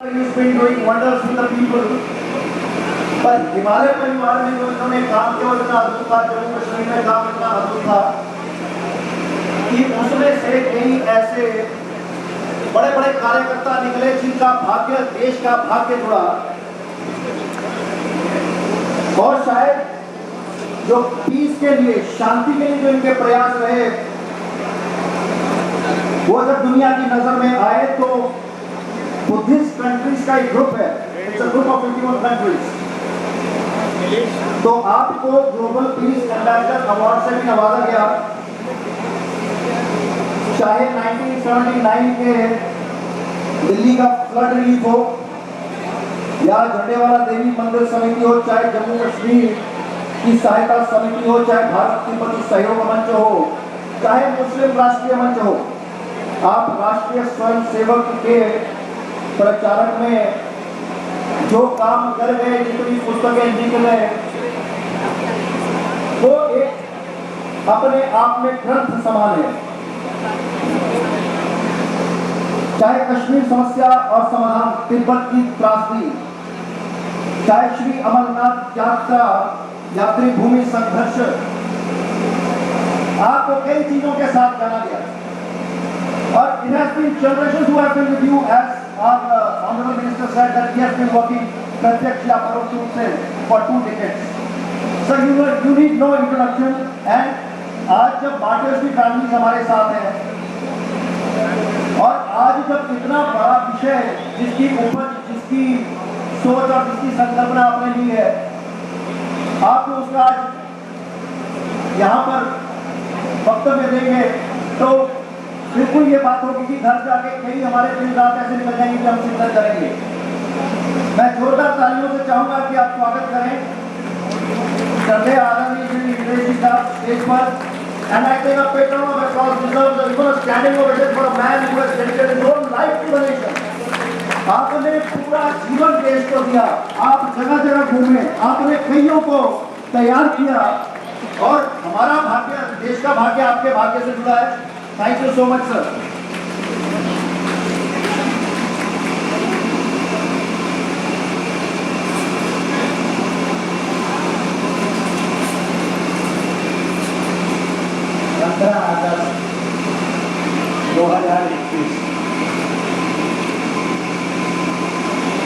He's been doing wonders with the people. पर हिमालय परिवार में जो इन्होंने काम किया इतना अद्भुत था, जम्मू कश्मीर में काम इतना अद्भुत था कि उसमें से कई ऐसे बड़े बड़े कार्यकर्ता निकले जिनका भाग्य, देश का भाग्य जुड़ा। और शायद जो पीस के लिए, शांति के लिए जो इनके प्रयास रहे, वो जब दुनिया की नजर में आए तो बुद्धिस्ट कंट्रीज का एक ग्रुप है, it's a group of 51 countries. तो आपको ग्लोबल पीस एम्बेसडर अवार्ड से भी नवाजा गया। चाहे 1979 के दिल्ली का फ्लड रिलीफ हो, या झंडेवाला देवी मंदिर समिति हो, चाहे जम्मू कश्मीर की सहायता समिति हो, चाहे भारत तिब्बती सहयोग मंच हो, चाहे मुस्लिम राष्ट्रीय मंच हो, आप राष्ट्रीय स्वयं सेवक के प्रचारक में जो काम कर गए, जितनी पुस्तकें लिख गए, वो एक अपने आप में ग्रंथ समान है। चाहे कश्मीर समस्या और समाधान, तिब्बत की त्रासदी, चाहे श्री अमरनाथ यात्रा, यात्री भूमि संघर्ष, आपको कई चीजों के साथ जाना गया। और it has been generations who have been with you, as our honorable minister said that he has been working प्रत्यक्ष या परोक्ष रूप से for 2 decades. So you need no introduction. And आज जब मार्टियर्स की फैमिली हमारे साथ है, और आज जब इतना बड़ा विषय जिसकी उपज, जिसकी सोच और जिसकी संकल्पना आपने ली है, आप उसका आज यहाँ पर वक्तव्य देंगे, तो बिल्कुल ये बात होगी कि घर जाके कई हमारे दिन रात ऐसे निकल जाएंगे कि हम चिंतन करेंगे। मैं जोरदार तालियों से चाहूंगा कि आप स्वागत करें श्रद्धेय आदरणीय श्री हितेश जी का स्टेज पर। And I think a patron of applause deserves even a standing ovation for a man who has dedicated his whole life to the nation. आपने पूरा जीवन देश को दिया, आप जगह जगह घूमे, आपने कईयों को तैयार किया, और हमारा भाग्य, देश का भाग्य आपके भाग्य से जुड़ा है। Thank you so much, sir. अगस्त 2021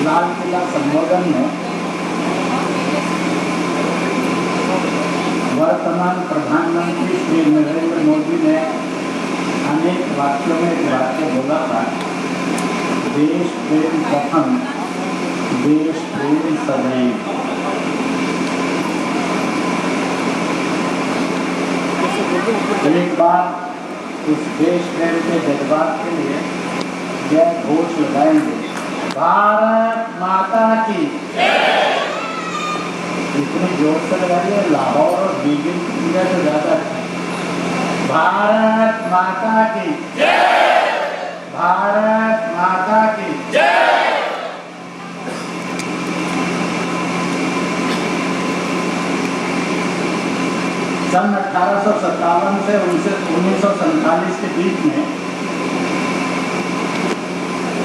लाल किला संबोधन में वर्तमान प्रधानमंत्री श्री नरेंद्र मोदी ने अनेक वाक्यों में एक वाक्य बोला था, देश प्रेम प्रथम, देश प्रेम सदैव। एक बार इस देश प्रेम के जज्बात के लिए जय घोष लगाएंगे, भारत माता की। इतनी जोर से लगाइए, लाहौर और बीजिंग की से ज्यादा। भारत माता की जय, भारत माता की जय। सन 1857 से 1947 के बीच में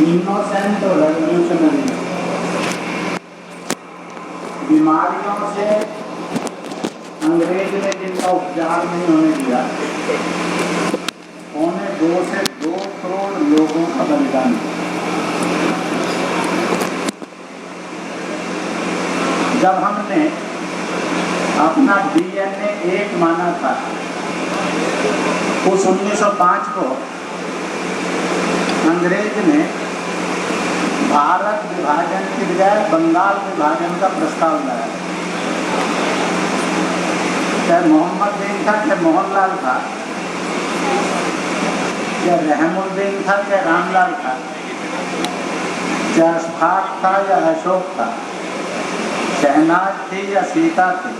इनोसेंट और रेवोल्यूशनरी बीमारियों से अंग्रेज ने जिनका उपचार नहीं होने दिया, 2 से 2 करोड़ लोगों का बलिदान। जब हमने अपना DNA एक माना था, उस 1905 को अंग्रेज ने भारत विभाजन की बजाय बंगाल विभाजन का प्रस्ताव लाया। चाहे मोहम्मद बिन था, चाहे मोहनलाल था, चाहे रहमुद्दीन था, चाहे रामलाल था, चाहे अशफाक था या अशोक था, शहनाज थी या सीता थी,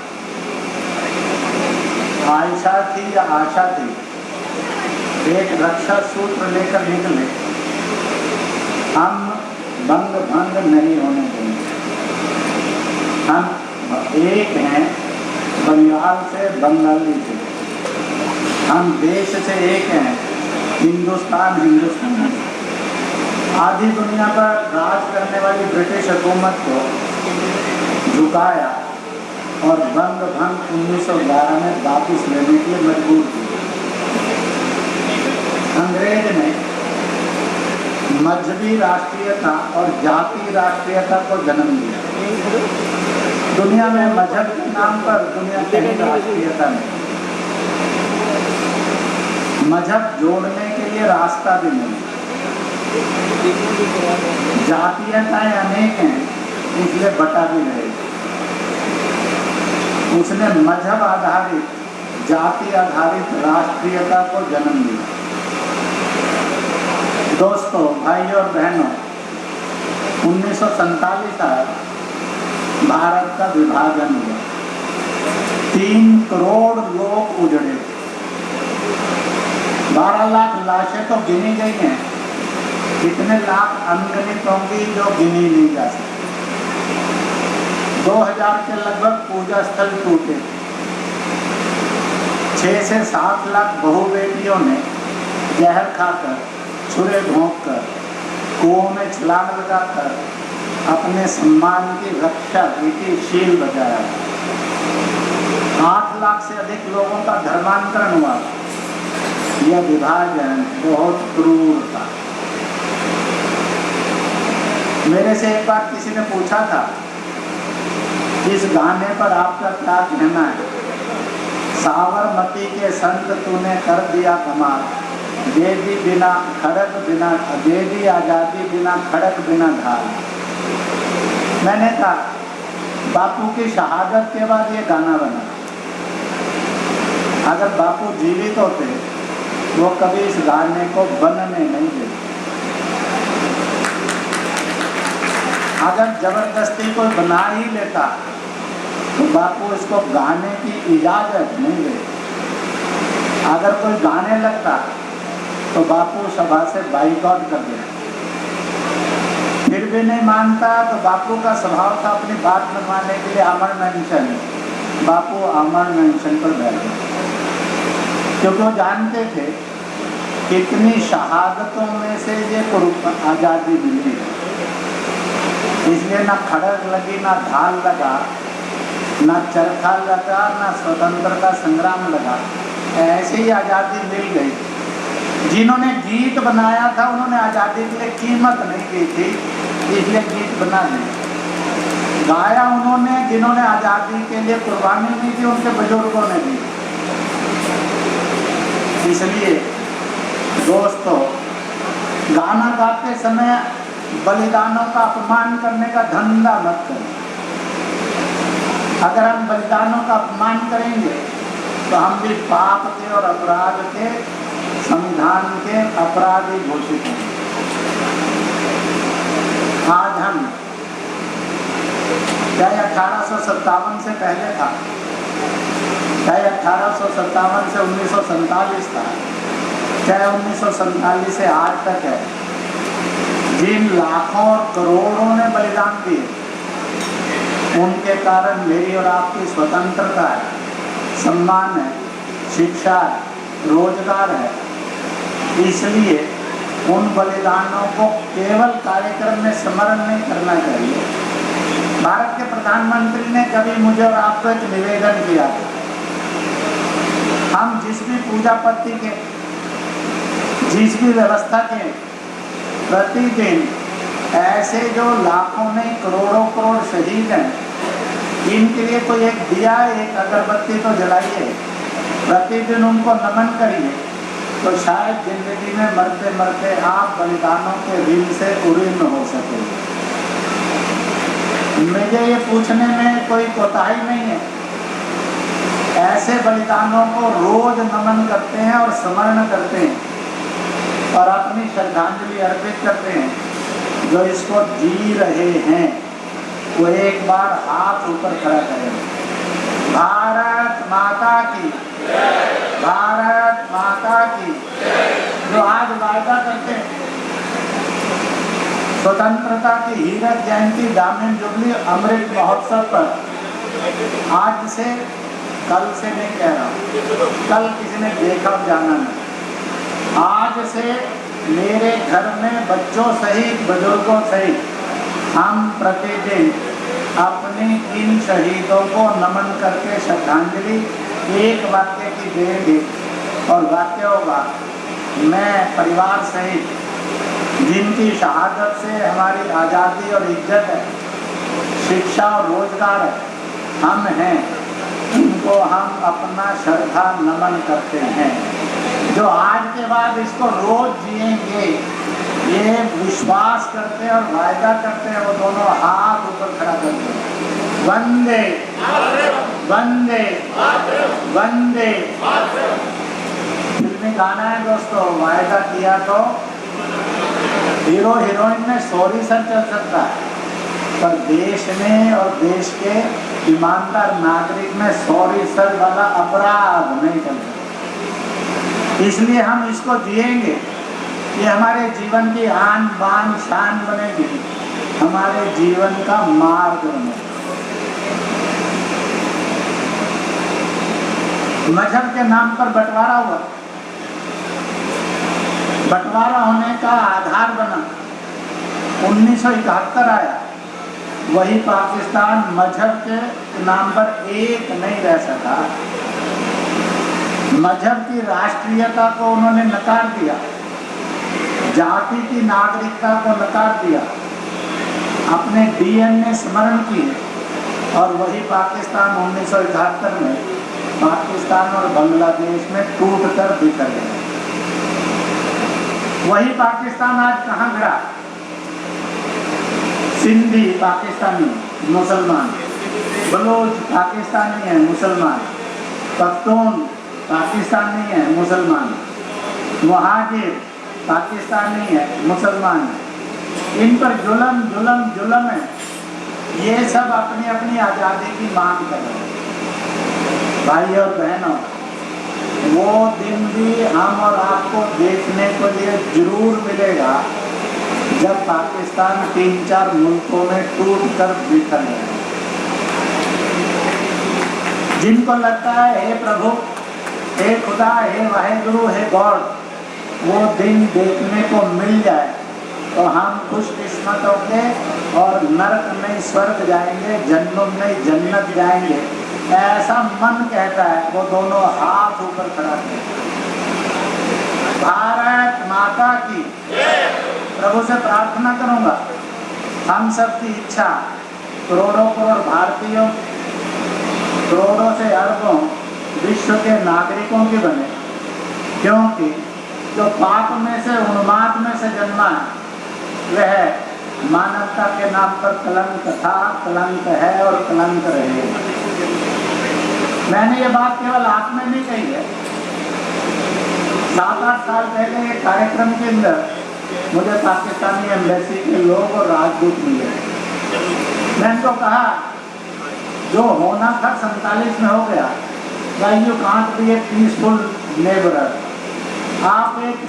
आयशा थी या आशा थी, एक रक्षा सूत्र लेकर निकले, हम बंग भंग नहीं होने देंगे। हम एक हैं, बंगाल से, बंगाली से। हम देश से एक हैं, हिंदुस्तान हिंदुस्तान। आधी दुनिया पर राज करने वाली ब्रिटिश हुकूमत को झुकाया और बंग भंग 1911 में वापस लेने के लिए मजबूर किया। अंग्रेज ने मजहबी राष्ट्रीयता और जाति राष्ट्रीयता को जन्म दिया। दुनिया में मजहब के नाम पर दुनिया कहीं राष्ट्रीयता नहीं। मजहब जोड़ने के लिए रास्ता भी नहीं। जातीयताएं अनेक हैं, इसलिए बटा भी रहेगी। उसने मजहब आधारित, जाति आधारित राष्ट्रीयता को जन्म दिया। दोस्तों, भाइयों और बहनों, 1947 आया, भारत का विभाजन हुआ। 3 करोड़ लोग उजड़े। 12 लाख लाशें तो गिनी गई हैं, कितने लाख अनगिनत होंगी जो गिनी नहीं जा सकती। 2000 के लगभग पूजा स्थल टूटे। 6 से 7 लाख बहू बेटियों ने जहर खाकर, छुरे भोंककर, कुओं में छलांग लगाकर अपने सम्मान की रक्षा की शील बजाया। 8 लाख से अधिक लोगों का धर्मांतरण हुआ। यह विभाजन बहुत क्रूर था। मेरे से एक बार किसी ने पूछा था, इस गाने पर आपका क्या कहना है? साबरमती के संत तूने कर दिया कमाल, दे दी बिना खड़क बिना, दे दी आजादी बिना खड़क बिना ढाल। मैंने कहा, बापू की शहादत के बाद ये गाना बना। अगर बापू जीवित होते वो कभी इस गाने को बनने नहीं देते। अगर जबरदस्ती कोई बना ही लेता तो बापू इसको गाने की इजाजत नहीं देते। अगर कोई गाने लगता तो बापू सभा से बाइकआउट कर देता। फिर भी नहीं मानता तो बापू का स्वभाव था अपनी बात मनवाने के लिए अमर मेंशन। बापू अमर मेंशन पर बैठ गए, क्योंकि वो जानते थे कितनी शहादतों में से ये आज़ादी मिली है। इसलिए ना खड़क लगी, ना ढाल लगा, ना चरखा लगा, ना स्वतंत्रता संग्राम लगा। ऐसे ही आज़ादी मिल गई। जिन्होंने गीत बनाया था उन्होंने आज़ादी के लिए कीमत नहीं की थी, इसलिए गीत बना लिए। गाया उन्होंने जिन्होंने आज़ादी के लिए कुर्बानी दी थी, उनके बुजुर्गों ने दी। इसलिए दोस्तों, गाना गाते समय बलिदानों का अपमान करने का धंधा मत करें। अगर हम बलिदानों का अपमान करेंगे तो हम भी पाप के और अपराध के, संविधान के अपराधी घोषित होंगे। आज हम, चाहे 1857 से पहले था, चाहे 1857 से 1947 था, चाहे 1947 से आज तक है, जिन लाखों और करोड़ों ने बलिदान दिए, उनके कारण मेरी और आपकी स्वतंत्रता है, सम्मान है, शिक्षा है, रोजगार है। इसलिए उन बलिदानों को केवल कार्यक्रम में स्मरण नहीं करना चाहिए। भारत के प्रधानमंत्री ने कभी मुझे और आपको एक निवेदन किया, हम जिस भी पूजा पद्धति के, जिस भी व्यवस्था के प्रतिदिन ऐसे जो लाखों नहीं करोड़ों करोड़ शहीद हैं, इनके लिए कोई एक दिया, एक अगरबत्ती तो जलाइए, प्रतिदिन उनको नमन करिए, तो शायद जिंदगी में मरते मरते आप बलिदानों के ऋण से उऋण हो सके। मुझे ये पूछने में कोई कोताही नहीं है। ऐसे बलिदानों को रोज नमन करते हैं और स्मरण करते हैं और अपनी श्रद्धांजलि अर्पित करते हैं। जो इसको जी रहे हैं वो एक बार हाथ ऊपर खड़ा करें। भारत माता की, भारत माता की। जो आज वायदा करते हैं स्वतंत्रता की हीरक जयंती, दामिनी जुबली, अमृत महोत्सव पर, आज से, कल से नहीं कह रहा हूँ, कल किसी ने देखा जाना नहीं, आज से मेरे घर में बच्चों सहित बुजुर्गों सहित हम प्रतिदिन अपने इन शहीदों को नमन करके श्रद्धांजलि एक वाक्य की देंगे। और वाक्य होगा, मैं परिवार सहित जिनकी शहादत से हमारी आज़ादी और इज्जत है, शिक्षा और रोजगार है, हम हैं, उनको हम अपना श्रद्धा नमन करते हैं। जो आज के बाद इसको रोज जिएंगे, ये विश्वास करते हैं और वायदा करते हैं, वो दोनों हाथ ऊपर खड़ा करते हैं। वंदे वंदे वंदे। फिल्मी गाना है दोस्तों, वायदा किया तो हीरो हीरोइन में सॉरी सर चल सकता है, पर देश में और देश के ईमानदार नागरिक में सॉरी सर वाला अपराध नहीं चल सकता। इसलिए हम इसको जिएंगे, ये हमारे जीवन की आन बान शान बनेगी, हमारे जीवन का मार्ग बनेगा। मजहब के नाम पर बंटवारा हुआ, बंटवारा होने का आधार बना 1971 आया, वही पाकिस्तान मजहब के नाम पर एक नहीं रह सका। मजहब की राष्ट्रीयता को उन्होंने नकार दिया, जाति की नागरिकता को नकार दिया, अपने डीएनए स्मरण किए, और वही पाकिस्तान 1971 में पाकिस्तान और बांग्लादेश में टूटकर बिखर गया। वही पाकिस्तान आज कहाँ गिरा? सिंधी पाकिस्तानी मुसलमान, बलोच पाकिस्तानी है मुसलमान, पख्तून पाकिस्तानी है मुसलमान, मुहाजिर पाकिस्तानी है मुसलमान, इन पर जुल्म जुल्म जुल्म है। ये सब अपनी अपनी आज़ादी की मांग कर रहे हैं। भाई और बहनों, वो दिन भी हम और आपको देखने को लिए जरूर मिलेगा जब पाकिस्तान 3-4 मुल्कों में टूट कर बिखर गया। जिनको लगता है हे प्रभु, हे खुदा, हे वाहेगुरु, हे गॉड, वो दिन देखने को मिल जाए तो हम खुशकिस्मत होंगे और नरक में स्वर्ग जाएंगे, जन्नत में जन्नत जाएंगे, ऐसा मन कहता है। वो दोनों हाथ ऊपर खड़ा करें। भारत माता की। प्रभु से प्रार्थना करूंगा, हम सबकी इच्छा करोड़ों करोड़ भारतीयों, करोड़ों से अरबों विश्व के नागरिकों की बने, क्योंकि जो पाप में से उन्माद में से जन्मा है वह मानवता के नाम पर कलंक था, कलंक है और कलंक रहेगा। मैंने ये बात केवल आप में नहीं कही है। 7-8 साल पहले एक कार्यक्रम के अंदर मुझे पाकिस्तानी एम्बेसी के लोग और राजदूत मिले। मैंने तो कहा, जो होना था 47 में हो गया। You can't be A peaceful नेबरर। आप एक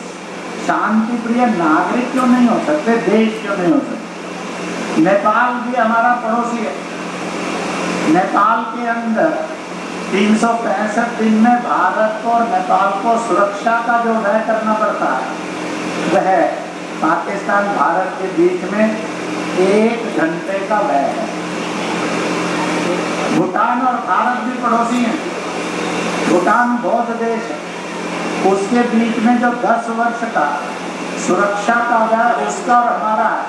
शांति प्रिय नागरिक क्यों नहीं हो सकते, देश क्यों नहीं हो सकते? नेपाल भी हमारा पड़ोसी है। नेपाल के अंदर 365 दिन में भारत को और नेपाल को सुरक्षा का जो व्यय करना पड़ता है, वह पाकिस्तान भारत के बीच में 1 घंटे का व्यय है। भूटान और भारत भी पड़ोसी हैं। भूटान बौद्ध देश है, उसके बीच में जो 10 वर्ष का सुरक्षा का व्यय उसका और हमारा है,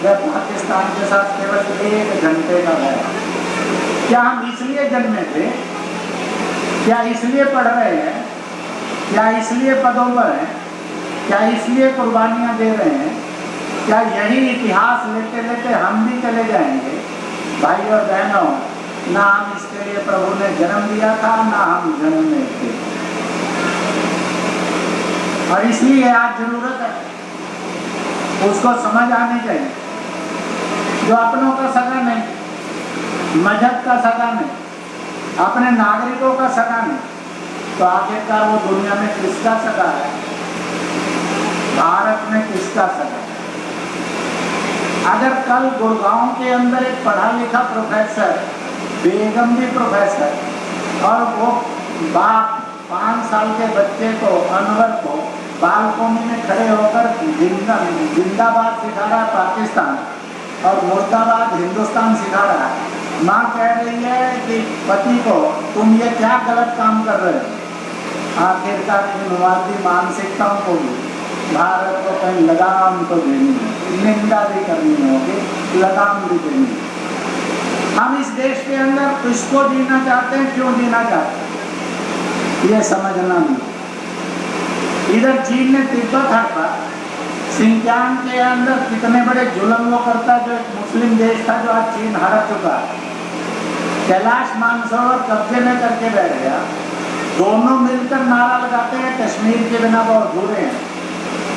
वह पाकिस्तान के साथ केवल 1 घंटे का व्यय है। क्या हम इसलिए जन्मे थे? क्या इसलिए पढ़ रहे हैं? क्या इसलिए पदों पर हैं? क्या इसलिए कुर्बानियां दे रहे हैं? क्या यही इतिहास लेते लेते हम भी चले जाएंगे? भाई और बहनों, ना हम इसके लिए प्रभु ने जन्म दिया था, ना हम जन्मे थे। और इसलिए आज जरूरत है, उसको समझ आनी चाहिए। जो अपनों का सगा नहीं, मजहब का सगा नहीं, अपने नागरिकों का सगा नहीं, तो आखिरकार वो दुनिया में किसका सगा है? भारत में किसका सगा है? अगर कल गुड़गांव के अंदर एक पढ़ा लिखा प्रोफेसर, बेगम भी प्रोफेसर, और वो बाप 5 साल के बच्चे को, अनवर को बालकोनी में खड़े होकर जिंदाबाद सिखा रहा है पाकिस्तान और मुर्दाबाद हिंदुस्तान सिखा रहा है। माँ कह रही है कि पति को तुम ये क्या गलत काम कर रहे हो। आखिरकार इन वादी मानसिकताओं को भी भारत को कहीं लगाम तो देनी है, निंदा भी करनी होगी, लगाम भी देनी है। हम इस देश के अंदर किसको जीना चाहते हैं, क्यों जीना चाहते हैं, ये समझना नहीं। इधर चीन ने तिब्बत हड़पा, सिंचान के अंदर कितने बड़े जुल्म वो करता, जो एक मुस्लिम देश था जो आज चीन हरा चुका। कैलाश मानसरोवर कब्जे में करके बैठ गया। दोनों मिलकर नारा लगाते हैं कश्मीर के बिना वो अधूरे हैं।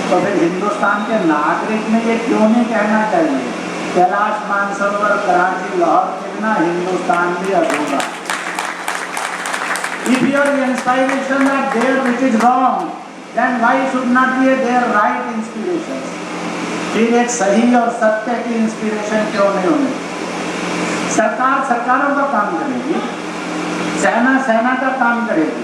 तो फिर हिंदुस्तान के नागरिक ने ये क्यों नहीं कहना चाहिए कैलाश मानसरोवर कराची लाहौर के बिना हिंदुस्तान भी अधूरा। If your inspirations are there which is wrong, then why should not be their right inspirations? फिर एक सही और सत्य की इंस्पिरेशन क्यों नहीं होनी। सरकार सरकारों का काम करेगी, सेना सेना का काम करेगी,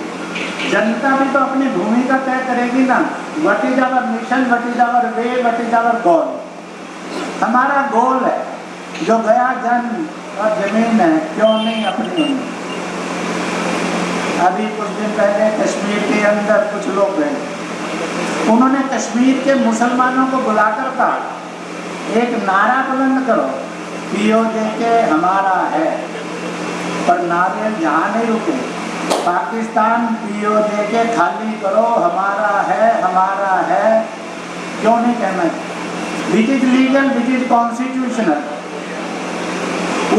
जनता भी तो अपनी भूमिका तय करेगी ना। What is our mission, what is our way, what is our goal. हमारा गोल है जो गया जन और जमीन है, क्यों नहीं अपनी होनी। अभी कुछ दिन पहले कश्मीर के अंदर कुछ लोग गए, उन्होंने कश्मीर के मुसलमानों को बुलाकर कहा एक नारा बुलंद करो, पीओ देके हमारा है। पर नारे यहाँ नहीं रुके, पाकिस्तान पीओ देके खाली करो, हमारा है, क्यों नहीं कहना। Which is legal, which is constitutional,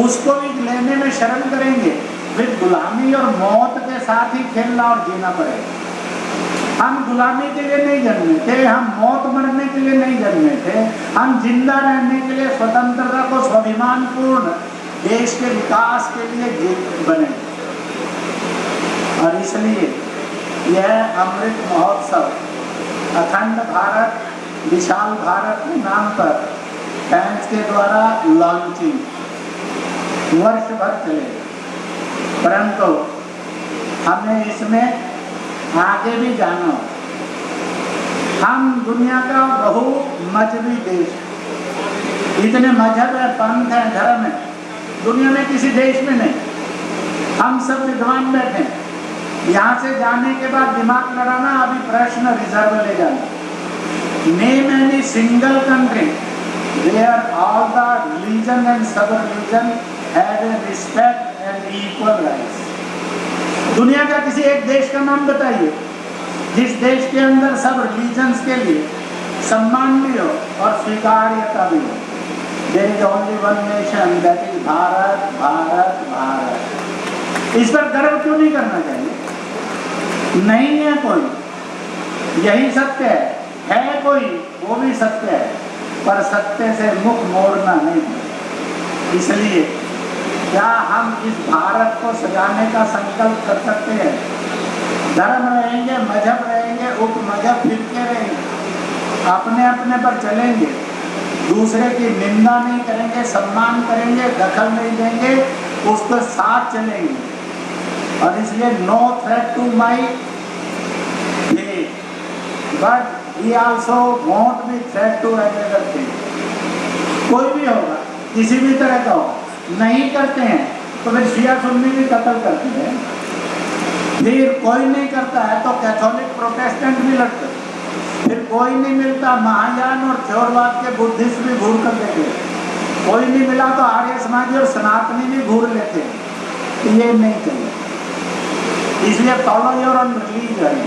उसको भी लेने में शर्म करेंगे। फिर गुलामी और मौत के साथ ही खेलना और जीना पड़ेगा। हम गुलामी के लिए नहीं जन्मे थे, हम मौत मरने के लिए नहीं जन्मे थे, हम जिंदा रहने के लिए, स्वतंत्रता को स्वाभिमानपूर्ण देश के विकास के लिए बने। और इसलिए यह अमृत महोत्सव अखंड भारत विशाल भारत के नाम पर फैंस के द्वारा लॉन्चिंग वर्ष भर चलेगा, परंतु हमें इसमें आगे भी जाना। हम दुनिया का बहु मजहबी देश, इतने मजहब है, पंथ है, धर्म है, दुनिया में किसी देश में नहीं। हम सब विद्वान बैठे, यहाँ से जाने के बाद दिमाग लड़ाना, अभी प्रश्न रिजर्व ले जाना। Name any single country where all the religion and सब religion have a respect and equal rights. दुनिया का किसी एक देश का नाम बताइए जिस देश के अंदर सब रिलीजन्स के लिए सम्मान भी हो और स्वीकार्यता भी हो। There is only one nation, that is Bharat, Bharat, Bharat. इस पर गर्व क्यों नहीं करना चाहिए। नहीं है कोई, यही सत्य है कोई, वो भी सत्य है, पर सत्य से मुख मोड़ना नहीं है। इसलिए क्या हम इस भारत को सजाने का संकल्प कर सकते हैं। धर्म रहेंगे, मजहब रहेंगे, उप मजहब फिरके रहेंगे, अपने अपने पर चलेंगे, दूसरे की निंदा नहीं करेंगे, सम्मान करेंगे, दखल नहीं देंगे, उसके साथ चलेंगे। और इसलिए no threat to my faith, but he also won't be threat to another thing। कोई भी होगा, किसी भी तरह का हो, नहीं करते हैं तो फिर शिया सुन्नी भी कत्ल करते हैं। फिर कोई नहीं करता है तो कैथोलिक प्रोटेस्टेंट भी लड़ते हैं। फिर कोई नहीं मिलता, महायान और थ्योरवाद के बुद्धिस्ट भी घूर कर देते हैं। कोई नहीं मिला तो आर्य समाजी और सनातनी भी घूर लेते हैं। ये नहीं चाहिए। इसलिए follow your own religion,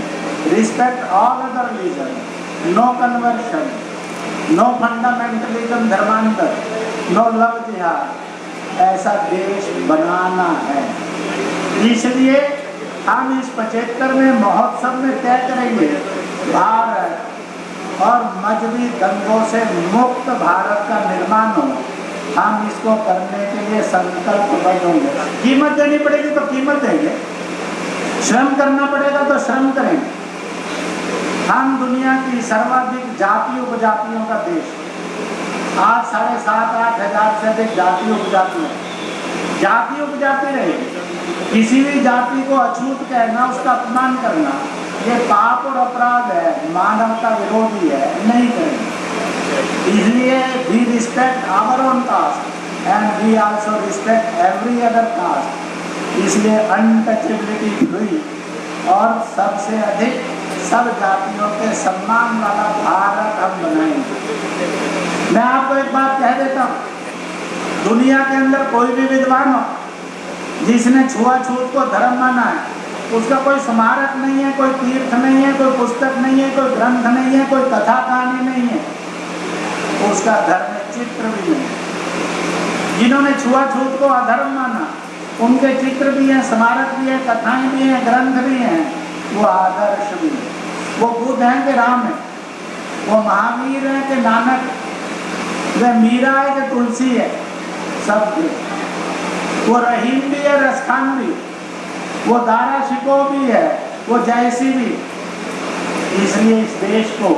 respect all other religion, no conversion, no fundamentalism, धर्मांतर, नो लव जिहाद। ऐसा देश बनाना है। इसलिए हम इस 75 में महोत्सव में तय करेंगे भारत और मजहबी दंगों से मुक्त भारत का निर्माण हो। हम इसको करने के लिए संकल्पबद्ध होंगे। कीमत देनी पड़ेगी तो कीमत देंगे, श्रम करना पड़ेगा तो श्रम करेंगे। हम दुनिया की सर्वाधिक जाति उपजातियों का देश, आज 7,500-8 हजार से अधिक जाति उपजाति है। जाति उपजाति रहेगी, किसी भी जाति को अछूत कहना, उसका अपमान करना, ये पाप और अपराध है, मानवता विरोधी है, नहीं करेंगे। इसलिए we respect our own caste and we also respect every other caste. इसलिए अनटचेबिलिटी हुई और सबसे अधिक सब जातियों के सम्मान वाला भारत हम बनाएंगे। मैं आपको एक बात कह देता हूँ, दुनिया के अंदर कोई भी विद्वान हो जिसने छुआछूत को धर्म माना है, उसका कोई स्मारक नहीं है, कोई तीर्थ नहीं है, कोई पुस्तक नहीं है, कोई ग्रंथ नहीं है, कोई कथा कहानी नहीं है, उसका धर्म चित्र भी नहीं। जिन्होंने छुआछूत को अधर्म माना उनके चित्र भी हैं, स्मारक भी है, कथाएं भी हैं, ग्रंथ भी हैं, वो आदर्श भी है। वो बुद्ध हैं कि राम है, वो महावीर है कि नानक, वह मीरा है कि तुलसी है, सब भी। वो रहीम भी है, रसखान भी, वो दारा शिको भी है, वो जयसी भी। इसलिए इस देश को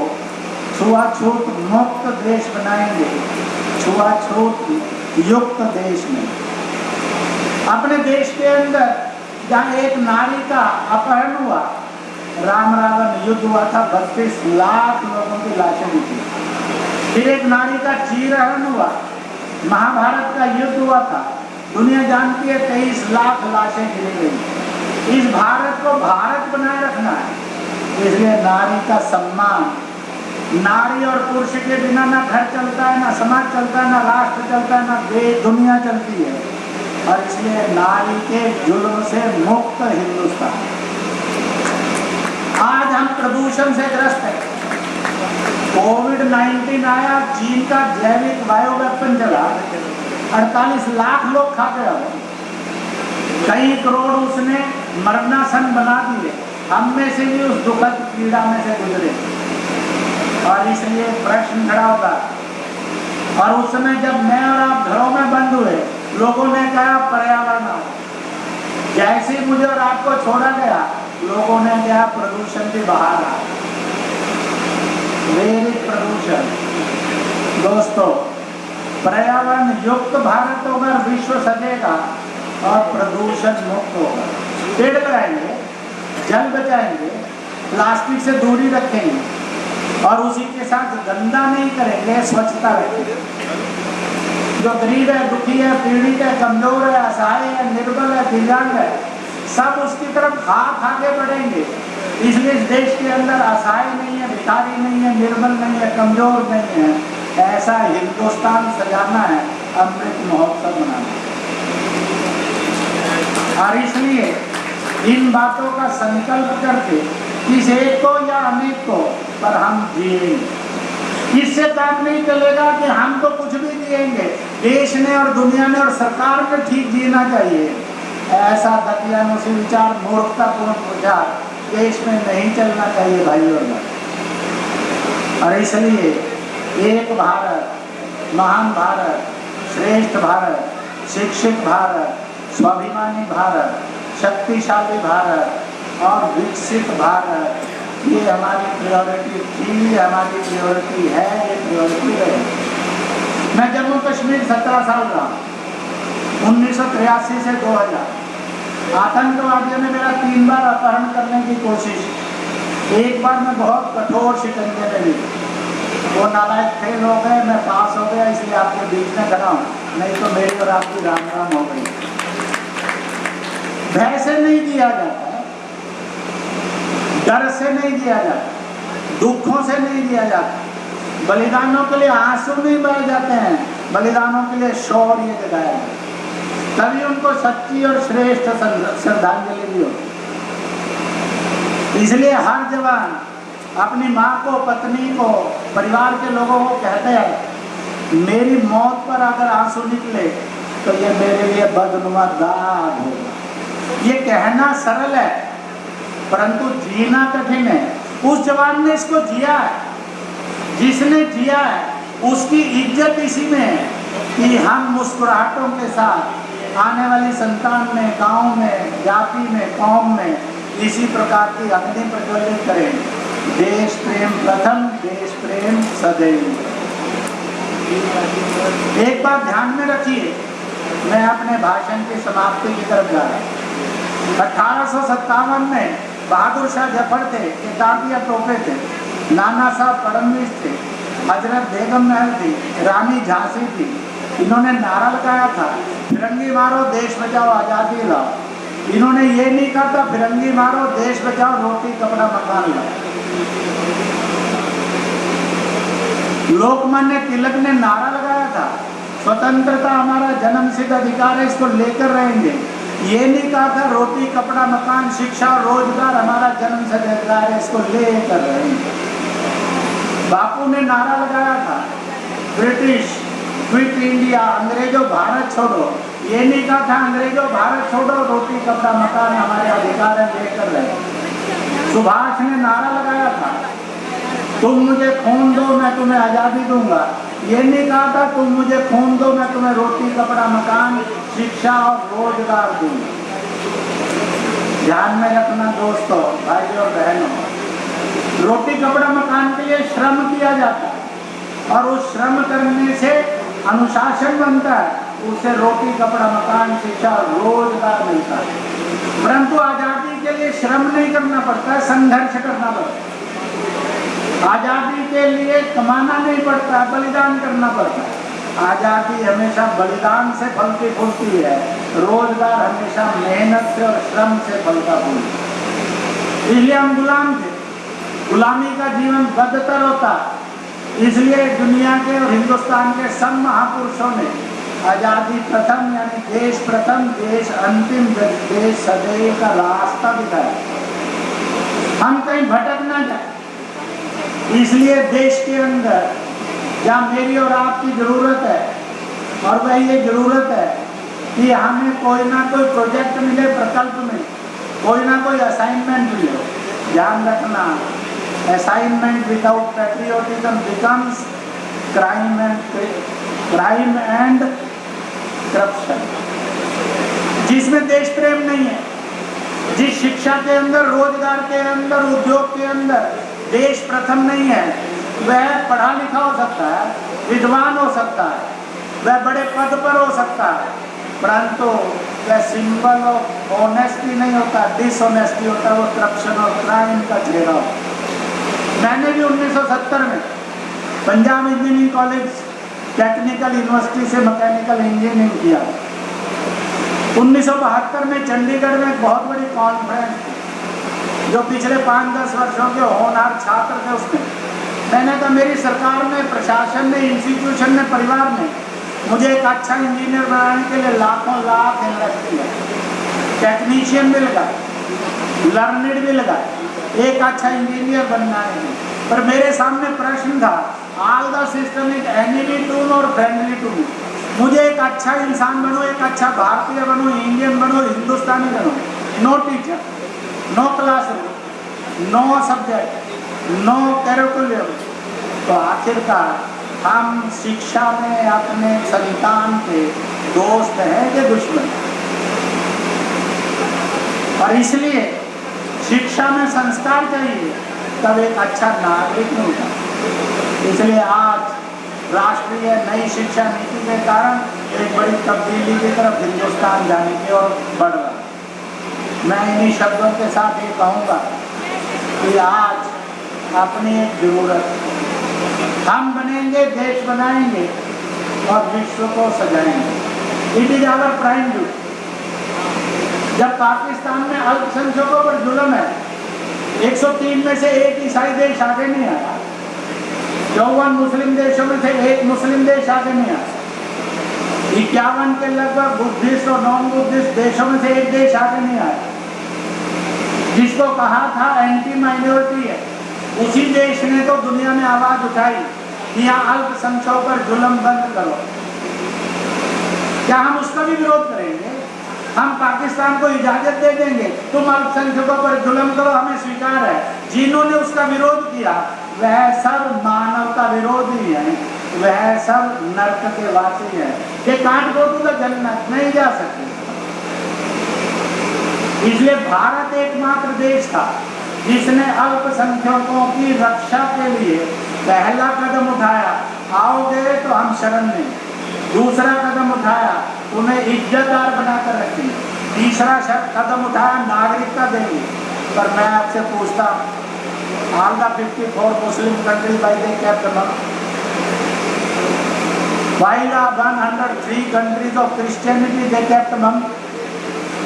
छुआछूत मुक्त देश बनाएंगे, छुआछूत युक्त देश में। अपने देश के अंदर जहाँ एक नारी का अपहरण हुआ, राम रावण युद्ध हुआ था, 32 लाख लोगों की लाशें निकली। फिर एक नारी का चीरहरण हुआ, महाभारत का युद्ध हुआ था, दुनिया जानती है 23 लाख लाशें गिरी गई। इस भारत को भारत बनाए रखना है, इसलिए नारी का सम्मान। नारी और पुरुष के बिना ना घर चलता है, ना समाज चलता है, ना राष्ट्र चलता है, ना देश दुनिया चलती है। और इसलिए नारी के जुल्म से मुक्त हिंदुस्तान। आज हम प्रदूषण से ग्रस्त हैं। कोविड-19 आया, चीन का जैविक वायु वेपन चला, 48 लाख लोग खा गया, कई करोड़ उसने मरणासन बना दिए। हम में से भी उस दुखद पीड़ा में से गुजरे। और इसलिए प्रश्न खड़ा होता, और उस समय जब मैं और आप घरों में बंद हुए, लोगों ने कहा पर्यावरण आओ। जैसे ही मुझे और आपको छोड़ा गया, लोगों ने कहा प्रदूषण भी बाहर आ। वेरी प्रदूषण। दोस्तों, पर्यावरण युक्त भारत होगा, विश्व सजेगा और प्रदूषण मुक्त होगा। पेड़ लगाएंगे, जल बचाएंगे, प्लास्टिक से दूरी रखेंगे और उसी के साथ गंदा नहीं करेंगे, स्वच्छता रखेंगे। जो गरीब है, दुखी है, पीड़ित है, कमजोर है, असहाय है, निर्बल है, दिव्यांग है, सब उसकी तरफ हाथ आगे बढ़ेंगे। इसलिए इस देश के अंदर असहाय नहीं है, भिखारी नहीं है, निर्बल नहीं है, कमजोर नहीं है। ऐसा हिंदुस्तान सजाना है, अमृत महोत्सव मनाना है। और इसलिए इन बातों का संकल्प करके इस एक को या अनेक को पर हम जिएंगे। इससे काम नहीं चलेगा कि हम तो कुछ भी जिएंगे, देश ने और दुनिया ने और सरकार ने ठीक जीना चाहिए। ऐसा दकियानुसी विचार, मूर्खतापूर्ण विचार देश में नहीं चलना चाहिए भाई और बहन। और इसलिए एक भारत, महान भारत, श्रेष्ठ भारत, शिक्षित भारत, स्वाभिमानी भारत, शक्तिशाली भारत और विकसित भारत, ये हमारी प्रायोरिटी थी, हमारी प्रायोरिटी है, ये प्रायोरिटी रहे। मैं जम्मू कश्मीर 17 साल रहा, 1983 से 2000। आतंकवादियों ने मेरा 3 बार अपहरण करने की कोशिश। एक बार मैं बहुत कठोर शिकंजे में ली, वो नालायक फेल हो गए, मैं पास हो गया, इसलिए आपके बीच में खड़ा हूँ, नहीं तो मेरी और आपकी राम राम हो गई। भय से नहीं दिया जाता, डर से नहीं दिया जाता, दुखों से नहीं दिया जाता। बलिदानों के लिए आंसू नहीं बहाए जाते हैं, बलिदानों के लिए शौर्य जगाया जाता है, तभी उनको सच्ची और श्रेष्ठ श्रद्धांजलि भी होती। इसलिए हर जवान अपनी माँ को, पत्नी को, परिवार के लोगों को कहते हैं, मेरी मौत पर अगर आंसू निकले तो ये मेरे लिए बदनुमा दाग होगा। ये कहना सरल है परंतु जीना कठिन है। उस जवान ने इसको जिया है, जिसने जिया है उसकी इज्जत इसी में है कि हम मुस्कुराहटों के साथ आने वाली संतान में, गांव में, जाति में, कौम में इसी प्रकार की अग्नि प्रज्वलित करें। देश प्रेम प्रथम, देश प्रेम सदैव। एक बात ध्यान में रखिए, मैं अपने भाषण की समाप्ति की तरफ जा रहा हूँ। 1857 में बहादुर शाह जफर थे, ये तांतिया टोपे थे, नाना साहब फडणवीस थे, हजरत बेगम महल थी, रानी झांसी थी। इन्होंने नारा लगाया था फिरंगी मारो देश बचाओ आजादी लाओ। इन्होंने ये नहीं कहा था फिरंगी मारो देश बचाओ रोटी कपड़ा मकान लाओ। लोकमान्य तिलक ने नारा लगाया था स्वतंत्रता हमारा जन्मसिद्ध अधिकार है, इसको लेकर रहेंगे। ये नहीं कहा था रोटी कपड़ा मकान शिक्षा और रोजगार हमारा जन्मसिद्ध अधिकार है, इसको लेकर रहेंगे। बापू ने नारा लगाया था ब्रिटिश क्विट इंडिया, अंग्रेजों भारत छोड़ो। ये नहीं कहा था अंग्रेजों भारत छोड़ो रोटी कपड़ा मकान हमारे अधिकार है, लेकर रहे। सुभाष ने नारा लगाया था तुम मुझे खून दो मैं तुम्हें आजादी दूंगा। ये नहीं कहा था तुम मुझे खून दो मैं तुम्हें रोटी कपड़ा मकान शिक्षा और रोजगार दूंगा। ध्यान में रखना दोस्तों, भाइयों और बहनों, रोटी कपड़ा मकान के लिए श्रम किया जाता है और उस श्रम करने से अनुशासन बनता है, उससे रोटी कपड़ा मकान शिक्षा और रोजगार मिलता है। परंतु आजादी के लिए श्रम नहीं करना पड़ता है, संघर्ष करना पड़ता है। आजादी के लिए कमाना नहीं पड़ता, बलिदान करना पड़ता है। आजादी हमेशा बलिदान से फलती फूलती है, रोजगार हमेशा मेहनत से और श्रम से फलता फूलता है। इसलिए हम गुलाम थे, गुलामी का जीवन बदतर होता। इसलिए दुनिया के और हिंदुस्तान के सब महापुरुषों ने आजादी प्रथम यानी देश प्रथम देश अंतिम देश सदैव का रास्ता दिखाया। हम कहीं भटक ना जाए, इसलिए देश के अंदर जहाँ मेरी और आपकी जरूरत है, और वह ये जरूरत है कि हमें कोई ना कोई प्रोजेक्ट मिले, प्रकल्प मिले, कोई ना कोई असाइनमेंट मिले। ध्यान रखना, assignment without patriotism becomes crime and corruption. जिसमें देश प्रेम नहीं है, जिस शिक्षा के अंदर, रोजगार के अंदर, उद्योग के अंदर देश प्रथम नहीं है, वह पढ़ा लिखा हो सकता है, विद्वान हो सकता है, वह बड़े पद पर हो सकता है, परंतु वह सिंबल ऑफ ऑनेस्टी नहीं होता, डिसऑनेस्टी होता है, वो करप्शन और क्राइम का चेहरा होता है। मैंने भी 1970 में Punjab engineering college technical university से मैकेनिकल इंजीनियरिंग किया। 1972 में चंडीगढ़ में एक बहुत बड़ी कॉन्फ्रेंस थी, जो पिछले 5-10 वर्षों के होनहार छात्र थे उसमें। मैंने कहा मेरी सरकार ने, प्रशासन ने, इंस्टीट्यूशन ने, परिवार ने मुझे एक अच्छा इंजीनियर बनाने के लिए लाखों लाख इन्वेस्ट किया। टेक्नीशियन भी लगाए, लर्निड भी लगाए, एक अच्छा इंजीनियर बनना है। पर मेरे सामने प्रश्न था, all the system is enemy to me और फ्रेंडली टू मी। मुझे एक अच्छा इंसान बनो, एक अच्छा भारतीय बनो, इंडियन बनो, हिंदुस्तानी बनो। No teacher, no classroom, no subject, no curriculum. तो आखिरकार हम शिक्षा में अपने संतान के दोस्त हैं कि दुश्मन? और इसलिए शिक्षा में संस्कार चाहिए, तब एक अच्छा नागरिक मिलता। इसलिए आज राष्ट्रीय नई शिक्षा नीति के कारण एक बड़ी तब्दीली की तरफ हिंदुस्तान जाने की ओर बढ़ रहा है। मैं इन्हीं शब्दों के साथ ये कहूँगा कि आज अपनी एक जरूरत, हम बनेंगे, देश बनाएंगे और विश्व को सजाएंगे। It is our prime duty. जब पाकिस्तान में अल्पसंख्यकों पर जुल्म है, 103 में से एक ईसाई देश आगे नहीं आया, 54 मुस्लिम देशों में से एक मुस्लिम देश आगे नहीं आया, 51 के लगभग बुद्धिस्ट और नॉन बुद्धिस्ट देशों में से एक देश आगे नहीं आया। जिसको कहा था एंटी माइनॉरिटी है, उसी देश ने तो दुनिया में आवाज उठाई कि यहाँ अल्पसंख्यकों पर जुल्म बंद करो। क्या हम उसका भी विरोध करेंगे? हम पाकिस्तान को इजाजत दे देंगे तुम अल्पसंख्यकों पर जुल्म करो, हमें स्वीकार है? जिन्होंने उसका विरोध किया वह सब मानवता विरोधी है, वह सब नरक के वासी है। ये कांट गो टू द जन्नत नहीं जा सकते। इसलिए भारत एकमात्र देश था जिसने अल्पसंख्यकों की रक्षा के लिए पहला कदम उठाया, आओगे तो हम शरण में। दूसरा कदम उठाया, उन्हें इज्जतदार बनाकर रखेंगे। तीसरा कदम उठाया, नागरिकता देंगे। पर मैं आपसे पूछता हूँ, all the 54 Muslim countries why they kept monk? Why the 103 countries of Christianity they kept monk?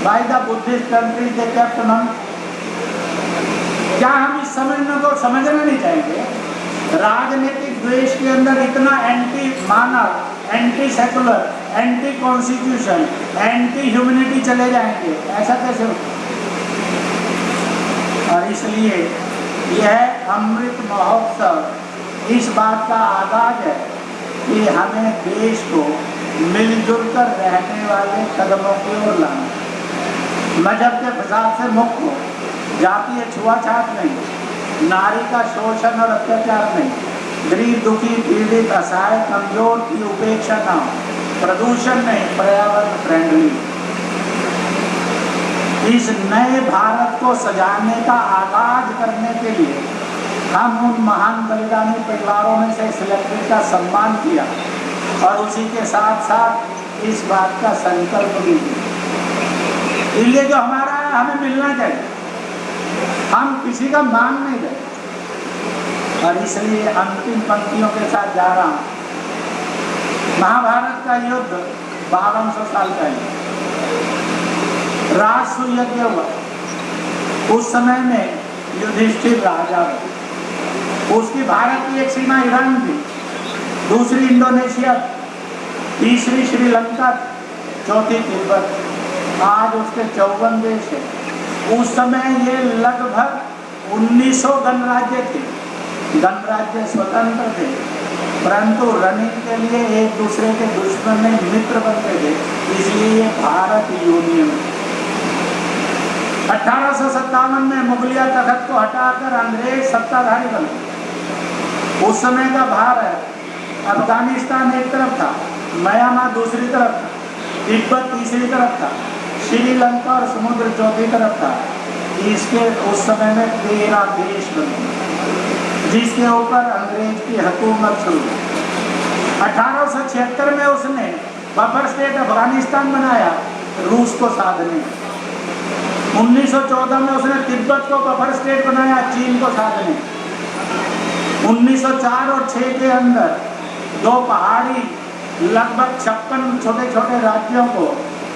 Why the Buddhist countries they kept monk? क्या हम इस समझने को समझना नहीं चाहेंगे? राजनीतिक द्वेष के अंदर इतना एंटी मानव, anti secular, anti constitution, anti humanity चले जाएंगे, ऐसा कैसे हो? और इसलिए यह अमृत महोत्सव इस बात का आगाज है कि हमें देश को मिलजुल कर रहने वाले कदमों की ओर लाना, मजहब के फसाद से मुक्त हो, जातीय छुआछात नहीं, नारी का शोषण और अत्याचार नहीं, गरीब दुखी पीड़ित असहाय कमजोर की उपेक्षा ना हो, प्रदूषण नहीं, पर्यावरण फ्रेंडली। इस नए भारत को सजाने का आगाज करने के लिए हम उन महान बलिदानी परिवारों में से सिलेक्टेड का सम्मान किया और उसी के साथ साथ इस बात का संकल्प भी किया। इसलिए जो हमारा है हमें मिलना चाहिए, हम किसी का मान नहीं रहे। और इसलिए अंतिम पंक्तियों के साथ जा रहा हूँ। महाभारत का युद्ध 5200 साल पहले राजसूय यज्ञ हुआ। उस समय में युधिष्ठिर राजा हुए। उसकी भारत की एक सीमा ईरान थी, दूसरी इंडोनेशिया, तीसरी श्रीलंका, चौथी तिब्बत। आज उसके 54 देश है। उस समय ये लगभग 1900 गणराज्य थे। गणराज्य स्वतंत्र थे, परंतु रनिंग के लिए एक दूसरे के दुश्मन नहीं मित्र बनते थे, इसलिए ये भारत यूनियन। 1857 में मुगलिया तख्त को हटाकर अंग्रेज सत्ताधारी बने। उस समय का भारत अफगानिस्तान एक तरफ था, म्यांमार दूसरी तरफ था, तिब्बत तीसरी तरफ था, श्रीलंका और समुद्र चौथी तरफ था। इसके उस समय में 13 देश बने, जिसके ऊपर अंग्रेज की हुकूमत शुरू हुई। 1876 में उसने बफर स्टेट अफगानिस्तान बनाया रूस को साधने। 1914 में उसने तिब्बत को बफर स्टेट बनाया चीन को साधने। 1904 और 6 के अंदर 2 पहाड़ी लगभग 56 छोटे छोटे राज्यों को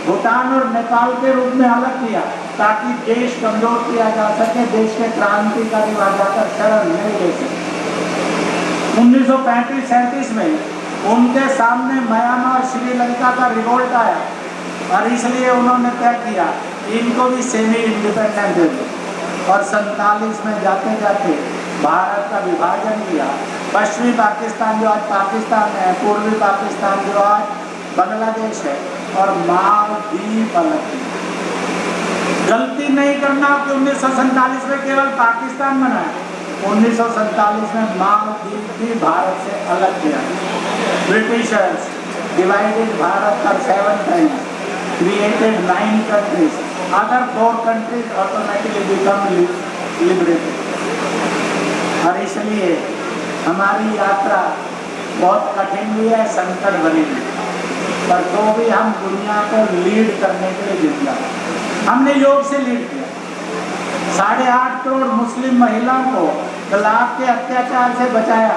भूटान और नेपाल के रूप में अलग किया ताकि देश कमजोर किया जा सके, देश के क्रांतिकारी जाकर शरण नहीं ले सके। 1935-37 में उनके सामने म्यांमार और श्रीलंका का रिवोल्ट आया और इसलिए उन्होंने तय किया इनको भी सेमी इंडिपेंडेंट दे दो। और 47 में जाते जाते भारत का विभाजन किया। पश्चिमी पाकिस्तान जो आज पाकिस्तान है, पूर्वी पाकिस्तान जो आज बांग्लादेश है, और मालदीव अलग है। गलती नहीं करना कि 1947 में केवल पाकिस्तान बना है। 1947 में मालदीव भी भारत से अलग किया। Britishers divided Bharat for 7 times, created 9 countries. Other 4 countries automatically become liberated. और इसलिए हमारी यात्रा बहुत कठिन भी है, संकट भरी भी, पर तो भी हम दुनिया को लीड करने के लिए जिंदा। हमने योग से लीड किया। 8.5 करोड़ मुस्लिम महिलाओं को तलाक के अत्याचार से बचाया।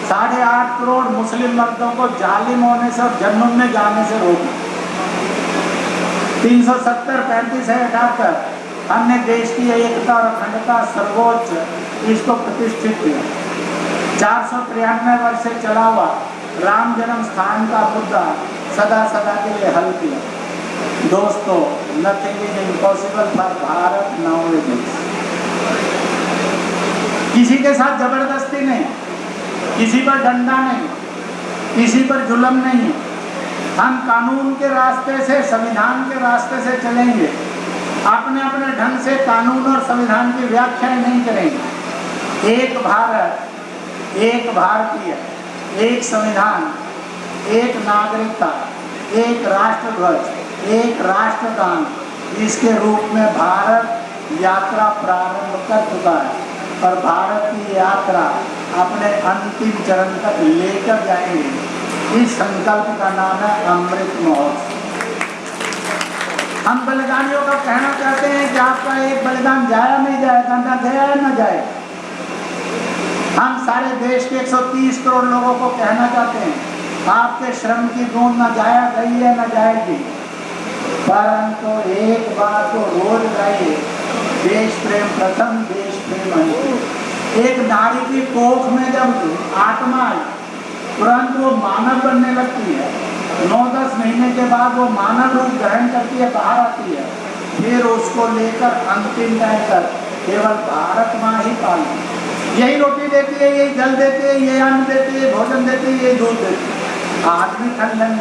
8.5 करोड़ मुस्लिम मर्दों को जालिम होने से और जन्म में जाने से रोका। 370-35 है हटाकर हमने देश की एकता और अखंडता सर्वोच्च इसको प्रतिष्ठित किया। 493 वर्ष से चला हुआ राम जन्म स्थान का मुद्दा सदा सदा के लिए हल किया। दोस्तों, nothing is impossible for Bharat nowadays. किसी के साथ जबरदस्ती नहीं, किसी पर डंडा नहीं, किसी पर जुल्म नहीं। हम कानून के रास्ते से, संविधान के रास्ते से चलेंगे। अपने अपने ढंग से कानून और संविधान की व्याख्याएं नहीं करेंगे। एक भारत, एक भारतीय, एक संविधान, एक नागरिकता, एक राष्ट्रध्वज, एक राष्ट्रगान, इसके रूप में भारत यात्रा प्रारंभ कर चुका है और भारत की यात्रा अपने अंतिम चरण तक लेकर जाएंगे। इस संकल्प का नाम है अमृत महोत्सव। हम बलिदानियों का कहना चाहते हैं कि आपका एक बलिदान जाया नहीं जाएगा, ना गया न जाए। हम सारे देश के 130 करोड़ लोगों को कहना चाहते हैं आपके श्रम की बूंद न जाया गई है न जाएगी, परंतु एक बात तो रोज गाइए, देश प्रेम प्रथम देश प्रेम अंतिम। एक नारी की कोख में जब आत्मा आई तुरंत वो मानव बनने लगती है, 9-10 महीने के बाद वो मानव रूप ग्रहण करती है, बाहर आती है, फिर उसको लेकर अंतिम टाइम तक केवल भारत माँ ही पालती है। यही रोटी देती है, यही जल देती है, यही अन्न देती है, भोजन देती है, यही दूध देती है, आदमी ठंडन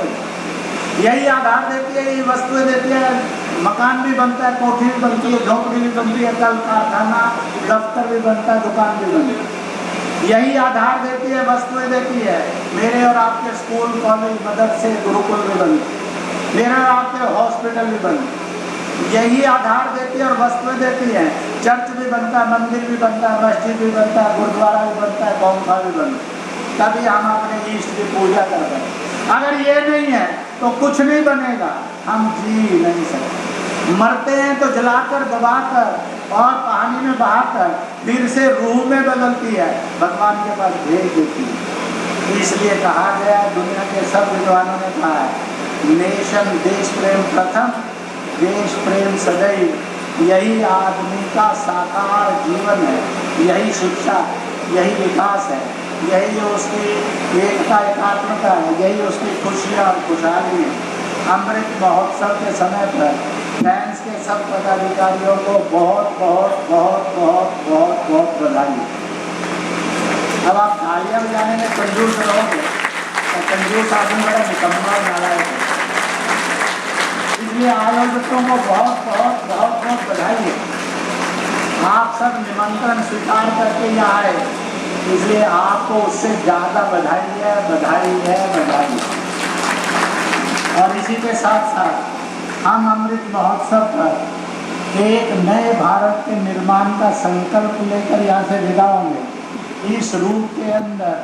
यही आधार देती है, यही वस्तुएं देती है, मकान भी बनता है, कोठी भी बनती है, झोपड़ी भी बनती है, कल कारखाना दफ्तर भी बनता है, दुकान भी बनती है, यही आधार देती है, वस्तुएं देती है। मेरे और आपके स्कूल कॉलेज मदरसे गुरुकुल भी बनते, मेरे और आपके हॉस्पिटल भी बनते, यही आधार देती है और वस्तुएं देती है। चर्च भी बनता है, मंदिर भी बनता है, मस्जिद भी बनता है, गुरुद्वारा भी बनता है, गौशाला भी बनता है, तभी हम अपने ईष्ट की पूजा करते हैं। अगर ये नहीं है तो कुछ नहीं बनेगा, हम जी नहीं सकते। मरते हैं तो जलाकर दबाकर और पानी में बहाकर फिर से रूह में बदलती है, भगवान के पास भेज देती है। इसलिए कहा गया, दुनिया के सब विद्वानों ने कहा है, नेशन देश प्रेम प्रथम देश प्रेम सदैव। यही आदमी का साकार जीवन है, यही शिक्षा, यही विकास है, यही उसकी एकता एकात्मता है, यही उसकी खुशियाँ और खुशहाली है। अमृत महोत्सव के समय पर फ्रांस के सब पदाधिकारियों को बहुत बहुत बहुत बहुत बहुत बहुत बधाई। अब आप तालियां बजाने में कंजूस रहोगे तो कंजूस आदमी बड़ा निकम्मा नालायक है। इसलिए आयोजकों को बहुत बहुत बहुत बहुत बधाई है। आप सब निमंत्रण स्वीकार करके यहाँ आए, इसलिए आपको उससे ज़्यादा बधाई है, बधाई है, बधाई है। और इसी के साथ साथ हम अमृत महोत्सव पर एक नए भारत के निर्माण का संकल्प लेकर यहाँ से विदा होंगे। इस रूप के अंदर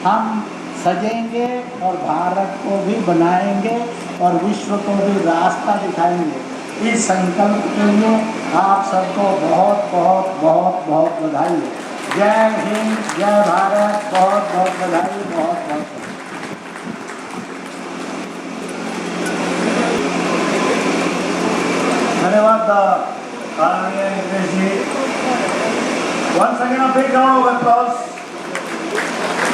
हम सजेंगे और भारत को भी बनाएंगे और विश्व को भी रास्ता दिखाएंगे। इस संकल्प के लिए आप सबको बहुत बहुत बहुत बहुत बधाई है। जय हिंद, जय भारत, बहुत बहुत बधाई, बहुत बहुत धन्यवाद आदरणीय इंद्रेश जी। Once again a big round of applause.